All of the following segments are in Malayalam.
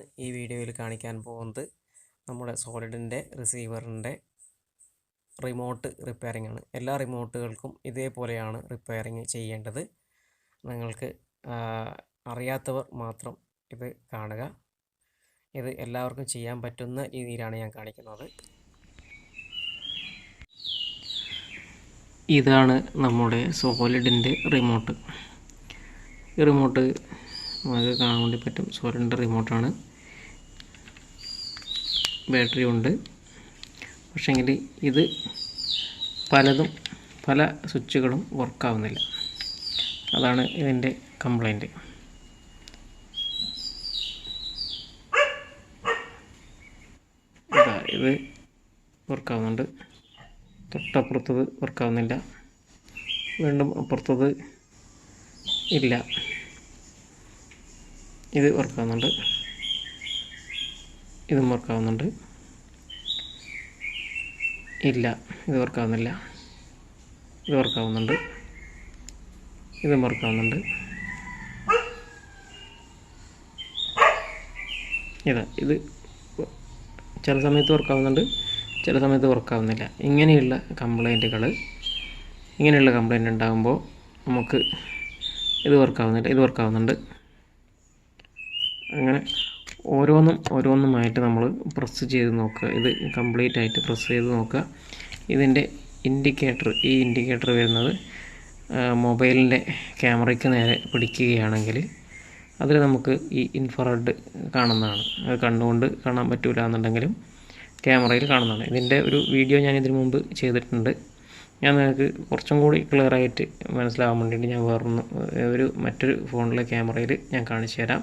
ഈ വീഡിയോയിൽ കാണിക്കാൻ പോകുന്നത് നമ്മുടെ സോളിഡിൻ്റെ റിസീവറിൻ്റെ റിമോട്ട് റിപ്പയറിംഗ് ആണ്. എല്ലാ റിമോട്ടുകൾക്കും ഇതേപോലെയാണ് റിപ്പയറിംഗ് ചെയ്യേണ്ടത്. നിങ്ങൾക്ക് അറിയാത്തവർ മാത്രം ഇത് കാണുക. ഇത് എല്ലാവർക്കും ചെയ്യാൻ പറ്റുന്ന രീതിയിലാണ് ഞാൻ കാണിക്കുന്നത്. ഇതാണ് നമ്മുടെ സോളിഡിൻ്റെ റിമോട്ട്. ഈ റിമോട്ട് നമുക്ക് കാണാൻ വേണ്ടി പറ്റും. സോളിഡിൻ്റെ റിമോട്ടാണ്. ബാറ്ററി ഉണ്ട്. പക്ഷേങ്കിൽ ഇത് പല സ്വിച്ചുകളും വർക്കാവുന്നില്ല. അതാണ് ഇതിൻ്റെ കംപ്ലൈൻറ്റ്. ഇത് വർക്കാവുന്നുണ്ട്. തൊട്ടപ്പുറത്തത് വർക്കാവുന്നില്ല. വീണ്ടും അപ്പുറത്തത് ഇല്ല. ഇത് വർക്കാവുന്നുണ്ട്. ഇതും വർക്കാവുന്നുണ്ട്. ഇല്ല, ഇത് വർക്കാവുന്നില്ല. ഇത് വർക്കാവുന്നുണ്ട്. ഇതും വർക്കാവുന്നുണ്ട്. ഇത് ചില സമയത്ത് വർക്കാവുന്നുണ്ട്, ചില സമയത്ത് വർക്കാവുന്നില്ല. ഇങ്ങനെയുള്ള കംപ്ലൈൻറ്റ് ഉണ്ടാകുമ്പോൾ നമുക്ക് ഇത് വർക്കാവുന്നില്ല, ഇത് വർക്കാവുന്നുണ്ട്. അങ്ങനെ ഓരോന്നുമായിട്ട് നമ്മൾ പ്രസ് ചെയ്ത് നോക്കുക. ഇത് കംപ്ലീറ്റ് ആയിട്ട് പ്രസ് ചെയ്ത് നോക്കുക. ഇതിൻ്റെ ഈ ഇൻഡിക്കേറ്റർ വരുന്നത് മൊബൈലിൻ്റെ ക്യാമറയ്ക്ക് നേരെ പിടിക്കുകയാണെങ്കിൽ അതിൽ നമുക്ക് ഈ ഇൻഫ്രാറെഡ് കാണുന്നതാണ്. അത് കണ്ണുകൊണ്ട് കാണാൻ പറ്റില്ല എന്നുണ്ടെങ്കിലും ക്യാമറയിൽ കാണുന്നതാണ്. ഇതിൻ്റെ ഒരു വീഡിയോ ഞാൻ ഇതിനു മുമ്പ് ചെയ്തിട്ടുണ്ട്. ഞാൻ നിങ്ങൾക്ക് കുറച്ചും കൂടി ക്ലിയറായിട്ട് മനസ്സിലാവാൻ വേണ്ടിയിട്ട് ഞാൻ മറ്റൊരു ഫോണിലെ ക്യാമറയിൽ ഞാൻ കാണിച്ചു തരാം.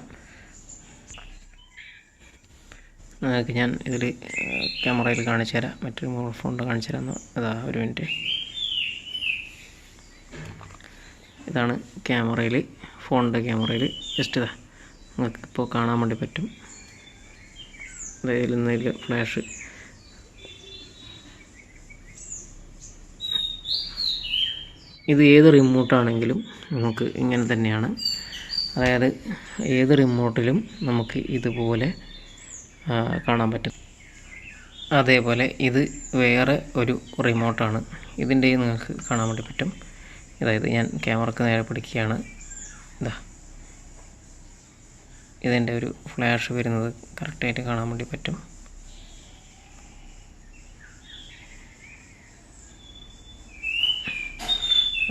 നിങ്ങൾക്ക് ഞാൻ ഇതിൽ ക്യാമറയിൽ കാണിച്ചു തരാം. മറ്റൊരു മൊബൈൽ ഫോണിൽ കാണിച്ചു തരാം. ഒരു മിനിറ്റ്. ഇതാണ് ഫോണിൻ്റെ ക്യാമറയിൽ ജസ്റ്റ് നിങ്ങൾക്ക് ഇപ്പോൾ കാണാൻ വേണ്ടി പറ്റും. ഇതിൽ ഫ്ലാഷ്. ഇത് ഏത് റിമോട്ടാണെങ്കിലും നമുക്ക് ഇങ്ങനെ തന്നെയാണ്. അതായത് ഏത് റിമോട്ടിലും നമുക്ക് ഇതുപോലെ കാണാൻ പറ്റും. അതേപോലെ ഇത് വേറെ ഒരു റിമോട്ടാണ്. ഇതിൻ്റെ നിങ്ങൾക്ക് കാണാൻ വേണ്ടി പറ്റും. അതായത് ഞാൻ ക്യാമറക്ക് നേരെ പിടിക്കുകയാണ്. ഇതിൻ്റെ ഒരു ഫ്ലാഷ് വരുന്നത് കറക്റ്റായിട്ട് കാണാൻ വേണ്ടി പറ്റും.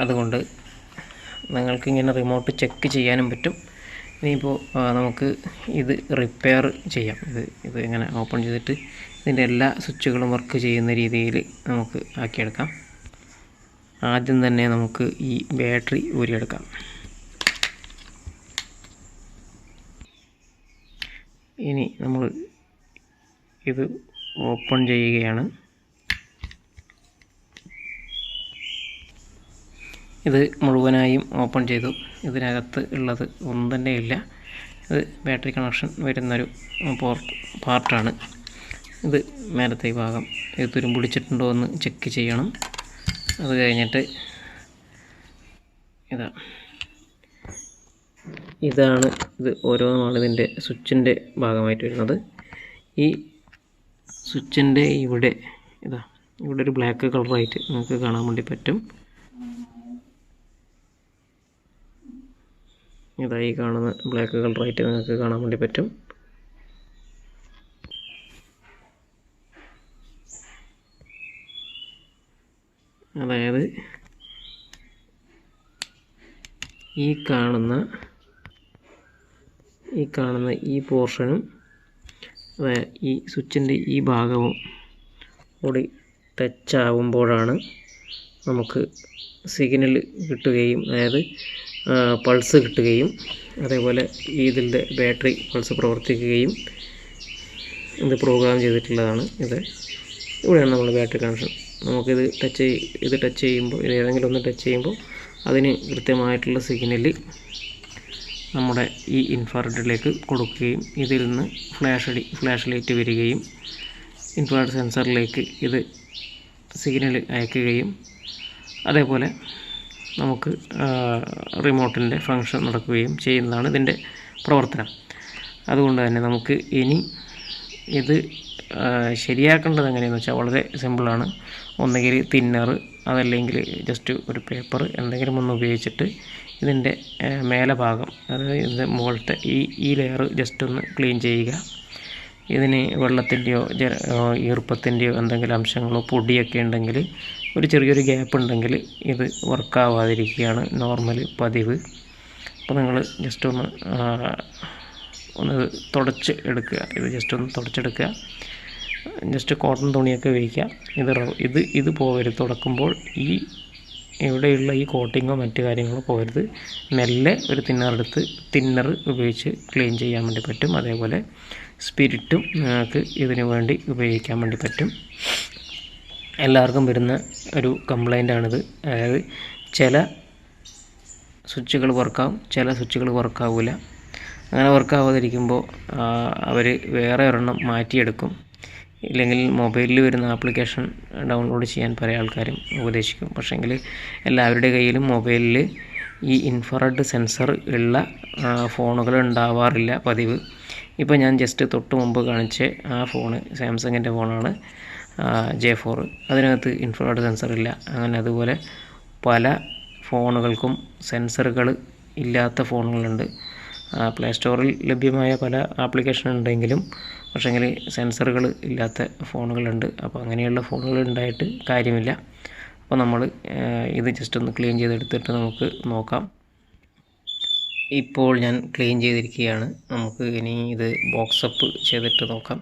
അതുകൊണ്ട് നിങ്ങൾക്കിങ്ങനെ റിമോട്ട് ചെക്ക് ചെയ്യാനും പറ്റും. ഇനിയിപ്പോൾ നമുക്ക് ഇത് റിപ്പയർ ചെയ്യാം. ഇത് ഇങ്ങനെ ഓപ്പൺ ചെയ്തിട്ട് ഇതിൻ്റെ എല്ലാ സ്വിച്ചുകളും വർക്ക് ചെയ്യുന്ന രീതിയിൽ നമുക്ക് ആക്കിയെടുക്കാം. ആദ്യം തന്നെ നമുക്ക് ഈ ബാറ്ററി ഊരിയെടുക്കാം. ഇനി നമ്മൾ ഇത് ഓപ്പൺ ചെയ്യുകയാണ്. ഇത് മുഴുവനായും ഓപ്പൺ ചെയ്തു. ഇതിനകത്ത് ഉള്ളത് ഒന്നും തന്നെ ഇല്ല. ഇത് ബാറ്ററി കണക്ഷൻ വരുന്നൊരു പാർട്ടാണ്. ഇത് മേലത്തെ ഭാഗം ഇത് തുരുമ്പിടിച്ചിട്ടുണ്ടോ എന്ന് ചെക്ക് ചെയ്യണം. അത് കഴിഞ്ഞിട്ട് ഇതാണ് ഓരോന്നുമാണ് ഇതിൻ്റെ സ്വിച്ചിൻ്റെ ഭാഗമായിട്ട് വരുന്നത്. ഈ സ്വിച്ചിൻ്റെ ഇവിടെ ഒരു ബ്ലാക്ക് കളറായിട്ട് നിങ്ങൾക്ക് കാണാൻ വേണ്ടി പറ്റും. ഈ കാണുന്ന ബ്ലാക്ക് കളറായിട്ട് നിങ്ങൾക്ക് കാണാൻ വേണ്ടി പറ്റും. അതായത് ഈ കാണുന്ന ഈ പോർഷനും ഈ സ്വിച്ചിൻ്റെ ഈ ഭാഗവും കൂടി ടച്ച് ആവുമ്പോഴാണ് നമുക്ക് സിഗ്നൽ കിട്ടുകയും, അതായത് പൾസ് കിട്ടുകയും, അതേപോലെ ഇതിൻ്റെ ബാറ്ററി പൾസ് പ്രവർത്തിക്കുകയും. ഇത് പ്രോഗ്രാം ചെയ്തിട്ടുള്ളതാണ്. ഇവിടെയാണ് നമ്മൾ ബാറ്ററി കണക്ഷൻ. നമുക്കിത് ടച്ച് ചെയ്യുമ്പോൾ ഏതെങ്കിലും ഒന്ന് ടച്ച് ചെയ്യുമ്പോൾ അതിന് കൃത്യമായിട്ടുള്ള സിഗ്നൽ നമ്മുടെ ഈ ഇൻഫ്രാറെഡിലേക്ക് കൊടുക്കുകയും ഇതിൽ നിന്ന് ഫ്ലാഷ് ലൈറ്റ് വരികയും ഇൻഫ്രാറെഡ് സെൻസറിലേക്ക് ഇത് സിഗ്നൽ അയക്കുകയും അതേപോലെ നമുക്ക് റിമോട്ടിൻ്റെ ഫങ്ഷൻ നടക്കുകയും ചെയ്യുന്നതാണ് ഇതിൻ്റെ പ്രവർത്തനം. അതുകൊണ്ട് തന്നെ നമുക്ക് ഇനി ഇത് ശരിയാക്കേണ്ടത് എങ്ങനെയെന്ന് വെച്ചാൽ വളരെ സിമ്പിളാണ്. ഒന്നുകിൽ തിന്നർ, അതല്ലെങ്കിൽ ജസ്റ്റ് ഒരു പേപ്പർ എന്തെങ്കിലും ഒന്ന് ഉപയോഗിച്ചിട്ട് ഇതിൻ്റെ മേലെ ഭാഗം, അതായത് ഇതിൻ്റെ മുകളിലത്തെ ഈ ലെയർ ജസ്റ്റ് ഒന്ന് ക്ലീൻ ചെയ്യുക. ഇതിന് വെള്ളത്തിൻ്റെയോ ഈർപ്പത്തിൻ്റെയോ എന്തെങ്കിലും അംശങ്ങളോ പൊടിയൊക്കെ ഉണ്ടെങ്കിൽ, ഒരു ചെറിയൊരു ഗ്യാപ്പ് ഉണ്ടെങ്കിൽ ഇത് വർക്കാവാതിരിക്കുകയാണ് നോർമൽ പതിവ്. അപ്പോൾ നിങ്ങൾ ജസ്റ്റ് ഒന്ന് തുടച്ച് എടുക്കുക. ഇത് ജസ്റ്റ് ഒന്ന് തുടച്ചെടുക്കുക. ജസ്റ്റ് കോട്ടൺ തുണിയൊക്കെ ഉപയോഗിക്കുക. ഇത് പോകരുത്. തുടക്കുമ്പോൾ ഇവിടെയുള്ള ഈ കോട്ടിങ്ങോ മറ്റു കാര്യങ്ങളോ പോകരുത്. മെല്ലെ ഒരു തിന്നർ ഉപയോഗിച്ച് ക്ലീൻ ചെയ്യാൻ വേണ്ടി പറ്റും. അതേപോലെ സ്പിരിറ്റും നിങ്ങൾക്ക് ഇതിനു വേണ്ടി ഉപയോഗിക്കാൻ വേണ്ടി പറ്റും. എല്ലാവർക്കും വരുന്ന ഒരു കംപ്ലൈൻ്റാണിത്. അതായത് ചില സ്വിച്ചുകൾ വർക്കാവും, ചില സ്വിച്ചുകൾ വർക്കാവില്ല. അങ്ങനെ വർക്കാവാതിരിക്കുമ്പോൾ അവർ വേറെ ഒരെണ്ണം മാറ്റിയെടുക്കും. ഇല്ലെങ്കിൽ മൊബൈലിൽ വരുന്ന ആപ്ലിക്കേഷൻ ഡൗൺലോഡ് ചെയ്യാൻ പല ആൾക്കാരും ഉപദേശിക്കും. പക്ഷേങ്കിൽ എല്ലാവരുടെ കയ്യിലും മൊബൈലിൽ ഈ ഇൻഫ്രാറെഡ് സെൻസർ ഉള്ള ഫോണുകൾ ഉണ്ടാവാറില്ല പതിവ്. ഇപ്പോൾ ഞാൻ ജസ്റ്റ് തൊട്ട് മുമ്പ് കാണിച്ച ആ ഫോണ് സാംസങ്ങിൻ്റെ ഫോണാണ്, J4. അതിനകത്ത് ഇൻഫ്രാറെഡ് സെൻസർ ഇല്ല. അങ്ങനെ അതുപോലെ പല ഫോണുകൾക്കും സെൻസറുകൾ ഇല്ലാത്ത ഫോണുകളുണ്ട്. പ്ലേ സ്റ്റോറിൽ ലഭ്യമായ പല ആപ്ലിക്കേഷൻ ഉണ്ടെങ്കിലും പക്ഷേങ്കിൽ സെൻസറുകൾ ഇല്ലാത്ത ഫോണുകളുണ്ട്. അപ്പോൾ അങ്ങനെയുള്ള ഫോണുകൾ ഉണ്ടായിട്ട് കാര്യമില്ല. അപ്പോൾ നമ്മൾ ഇത് ജസ്റ്റ് ഒന്ന് ക്ലീൻ ചെയ്തെടുത്തിട്ട് നമുക്ക് നോക്കാം. ഇപ്പോൾ ഞാൻ ക്ലീൻ ചെയ്തിരിക്കുകയാണ്. നമുക്ക് ഇനി ഇത് ബോക്സപ്പ് ചെയ്തിട്ട് നോക്കാം.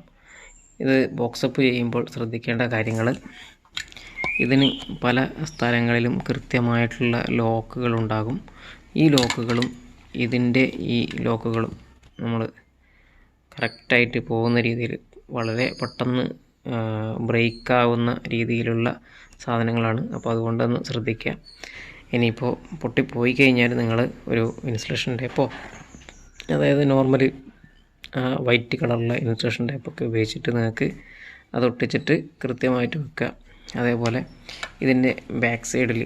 ഇത് ബോക്സപ്പ് ചെയ്യുമ്പോൾ ശ്രദ്ധിക്കേണ്ട കാര്യങ്ങൾ, ഇതിന് പല സ്ഥലങ്ങളിലും കൃത്യമായിട്ടുള്ള ലോക്കുകൾ ഉണ്ടാകും. ഈ ലോക്കുകളും ഈ ലോക്കുകളും നമ്മൾ കറക്റ്റായിട്ട് പോകുന്ന രീതിയിൽ വളരെ പെട്ടെന്ന് ബ്രേക്കാവുന്ന രീതിയിലുള്ള സാധനങ്ങളാണ്. അപ്പോൾ അതുകൊണ്ടൊന്ന് ശ്രദ്ധിക്കുക. ഇനിയിപ്പോൾ പൊട്ടിപ്പോയി കഴിഞ്ഞാൽ നിങ്ങൾ ഒരു ഇൻസുലേഷൻ ടേപ്പോ, അതായത് നോർമൽ വൈറ്റ് കളറുള്ള ഇൻസുലേഷൻ ടേപ്പൊക്കെ ഉപയോഗിച്ചിട്ട് നിങ്ങൾക്ക് അത് ഒട്ടിച്ചിട്ട് കൃത്യമായിട്ട് വെക്കുക. അതേപോലെ ഇതിൻ്റെ ബാക്ക് സൈഡിൽ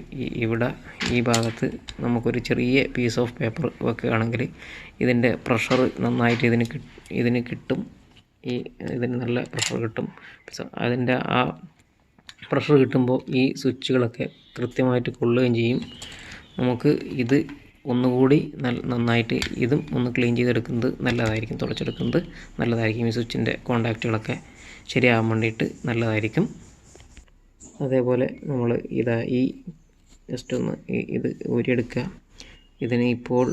ഈ ഭാഗത്ത് നമുക്കൊരു ചെറിയ പീസ് ഓഫ് പേപ്പർ വെക്കുകയാണെങ്കിൽ ഇതിൻ്റെ പ്രഷർ നന്നായിട്ട് ഇതിന് കിട്ടും. ഇതിന് നല്ല പ്രഷർ കിട്ടും. അതിൻ്റെ ആ പ്രഷർ കിട്ടുമ്പോൾ ഈ സ്വിച്ചുകളൊക്കെ കൃത്യമായിട്ട് കൊള്ളുകയും ചെയ്യും. നമുക്ക് ഇത് ഒന്നുകൂടി നന്നായിട്ട് ഇതും ഒന്ന് ക്ലീൻ ചെയ്തെടുക്കുന്നത് നല്ലതായിരിക്കും, തുടച്ചെടുക്കുന്നത് നല്ലതായിരിക്കും. ഈ സ്വിച്ചിൻ്റെ കോണ്ടാക്റ്റുകളൊക്കെ ശരിയാകാൻ വേണ്ടിയിട്ട് നല്ലതായിരിക്കും. അതേപോലെ നമ്മൾ ജസ്റ്റ് ഒന്ന് ഇത് ഊരിയെടുക്കുക. ഇതിന് ഇപ്പോൾ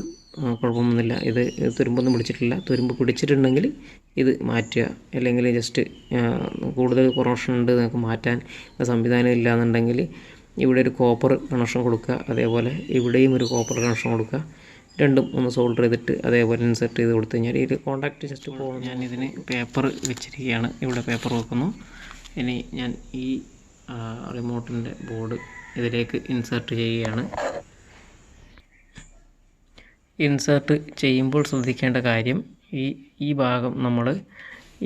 കുഴപ്പമൊന്നുമില്ല. ഇത് തുരുമ്പൊന്നും പിടിച്ചിട്ടില്ല. തുരുമ്പ് പിടിച്ചിട്ടുണ്ടെങ്കിൽ ഇത് മാറ്റുക. അല്ലെങ്കിൽ ജസ്റ്റ് കൂടുതൽ കൊറോഷൻ ഉണ്ട്, നിങ്ങൾക്ക് മാറ്റാൻ സംവിധാനം ഇല്ല എന്നുണ്ടെങ്കിൽ ഇവിടെ ഒരു കോപ്പർ കണക്ഷൻ കൊടുക്കുക. അതേപോലെ ഇവിടെയും ഒരു കോപ്പർ കണക്ഷൻ കൊടുക്കുക. രണ്ടും ഒന്ന് സോൾഡർ ചെയ്തിട്ട് അതേപോലെ ഇൻസെർട്ട് ചെയ്ത് കൊടുത്തു കഴിഞ്ഞാൽ ഇത് കോണ്ടാക്റ്റ് ജസ്റ്റ് പോകും. ഞാൻ ഇതിന് പേപ്പർ വെച്ചിരിക്കുകയാണ്. ഇവിടെ പേപ്പർ വെക്കുന്നു. ഇനി ഞാൻ ഈ റിമോട്ടിൻ്റെ ബോർഡ് ഇതിലേക്ക് ഇൻസെർട്ട് ചെയ്യുകയാണ്. ഇൻസെർട്ട് ചെയ്യുമ്പോൾ ശ്രദ്ധിക്കേണ്ട കാര്യം, ഈ ഭാഗം നമ്മൾ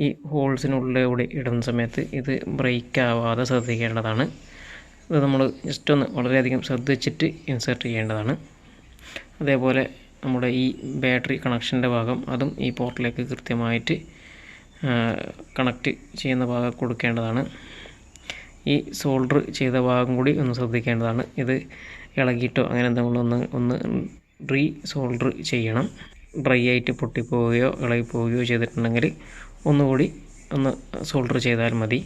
ഈ ഹോൾസിനുള്ളിലൂടെ ഇടുന്ന സമയത്ത് ഇത് ബ്രേക്ക് ആവാതെ ശ്രദ്ധിക്കേണ്ടതാണ്. ഇത് നമ്മൾ ജസ്റ്റ് ഒന്ന് വളരെയധികം ശ്രദ്ധിച്ചിട്ട് ഇൻസെർട്ട് ചെയ്യേണ്ടതാണ്. അതേപോലെ നമ്മുടെ ഈ ബാറ്ററി കണക്ഷൻ്റെ ഭാഗം, അതും ഈ പോർട്ടിലേക്ക് കൃത്യമായിട്ട് കണക്റ്റ് ചെയ്യുന്ന ഭാഗം കൊടുക്കേണ്ടതാണ്. ഈ സോൾഡർ ചെയ്ത ഭാഗം കൂടി ഒന്ന് ശ്രദ്ധിക്കേണ്ടതാണ്. ഇത് ഇളകിയിട്ടോ അങ്ങനെ എന്തെങ്കിലും ഒന്ന് സോൾഡർ ചെയ്യണം. ഡ്രൈ ആയിട്ട് പൊട്ടിപ്പോവുകയോ ഇളകിപ്പോവുകയോ ചെയ്തിട്ടുണ്ടെങ്കിൽ ഒന്നുകൂടി ഒന്ന് സോൾഡർ ചെയ്താൽ മതി.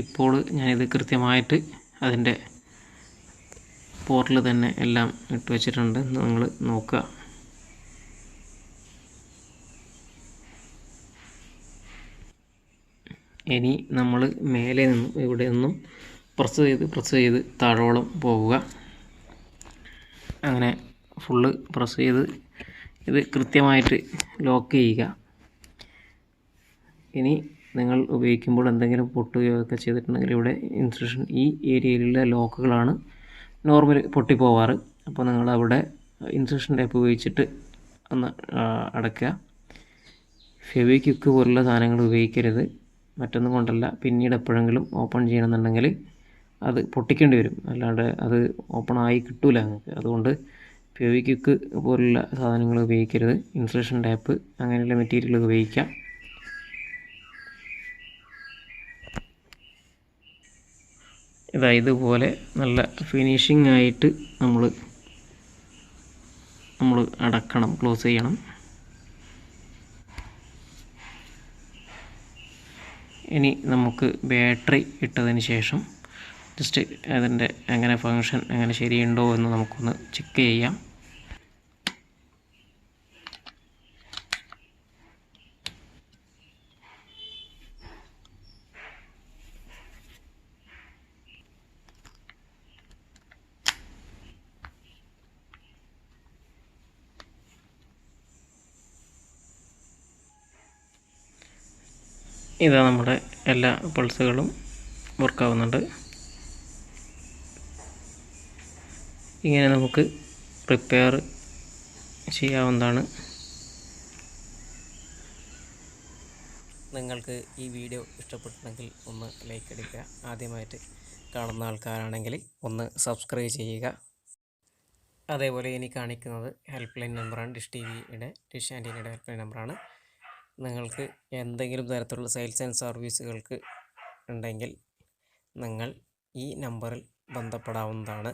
ഇപ്പോൾ ഞാനിത് കൃത്യമായിട്ട് അതിൻ്റെ പോർട്ടിൽ തന്നെ എല്ലാം ഇട്ട് വെച്ചിട്ടുണ്ട്. നിങ്ങൾ നോക്കുക. ഇനി നമ്മൾ മേലെ നിന്നും ഇവിടെ നിന്നും പ്രസ് ചെയ്ത് താഴോളം പോവുക. അങ്ങനെ ഫുള്ള് പ്രസ് ചെയ്ത് ഇത് കൃത്യമായിട്ട് ലോക്ക് ചെയ്യുക. ഇനി നിങ്ങൾ ഉപയോഗിക്കുമ്പോൾ എന്തെങ്കിലും പൊട്ടുകയോ ഒക്കെ ചെയ്തിട്ടുണ്ടെങ്കിൽ ഇവിടെ ഇൻസ്ട്രക്ഷൻ ഈ ഏരിയയിലുള്ള ലോക്കുകളാണ് നോർമൽ പൊട്ടിപ്പോവാറ്. അപ്പോൾ നിങ്ങൾ അവിടെ ഇൻസ്ട്രക്ഷൻ ടേപ്പ് ഉപയോഗിച്ചിട്ട് ഒന്ന് അടയ്ക്കുക. ഫെവിക്വിക്ക് പോലുള്ള സാധനങ്ങൾ ഉപയോഗിക്കരുത്. മറ്റൊന്നും കൊണ്ടല്ല, പിന്നീട് എപ്പോഴെങ്കിലും ഓപ്പൺ ചെയ്യണമെന്നുണ്ടെങ്കിൽ അത് പൊട്ടിക്കേണ്ടി വരും. അല്ലാണ്ട് അത് ഓപ്പൺ ആയി കിട്ടില്ല നിങ്ങൾക്ക്. അതുകൊണ്ട് ഫെവിക്വിക്ക് പോലുള്ള സാധനങ്ങൾ ഉപയോഗിക്കരുത്. ഇൻസുലേഷൻ ടാപ്പ് അങ്ങനെയുള്ള മെറ്റീരിയൽ ഉപയോഗിക്കാം. ഇതുപോലെ നല്ല ഫിനിഷിംഗ് ആയിട്ട് നമ്മൾ അടക്കണം, ക്ലോസ് ചെയ്യണം. ഇനി നമുക്ക് ബാറ്ററി ഇട്ടതിന് ശേഷം ജസ്റ്റ് അതിൻ്റെ എങ്ങനെ ഫങ്ഷൻ എങ്ങനെ ശരിയുണ്ടോ എന്ന് നമുക്കൊന്ന് ചെക്ക് ചെയ്യാം. ഇതാ നമ്മുടെ എല്ലാ പൾസുകളും വർക്കാവുന്നുണ്ട്. ഇങ്ങനെ നമുക്ക് റിപ്പയർ ചെയ്യാവുന്നതാണ്. നിങ്ങൾക്ക് ഈ വീഡിയോ ഇഷ്ടപ്പെട്ടിട്ടുണ്ടെങ്കിൽ ഒന്ന് ലൈക്ക് അടിക്കുക. ആദ്യമായിട്ട് കാണുന്ന ആൾക്കാരാണെങ്കിൽ ഒന്ന് സബ്സ്ക്രൈബ് ചെയ്യുക. അതേപോലെ ഇനി കാണിക്കുന്നത് ഹെൽപ്പ് ലൈൻ നമ്പറാണ്. ഡിഷ് ആൻറ്റീനയുടെ ഹെൽപ്പ് ലൈൻ നമ്പറാണ്. നിങ്ങൾക്ക് എന്തെങ്കിലും തരത്തിലുള്ള സെയിൽസ് ആൻഡ് സർവീസുകൾക്ക് ഉണ്ടെങ്കിൽ നിങ്ങൾ ഈ നമ്പറിൽ ബന്ധപ്പെടാവുന്നതാണ്.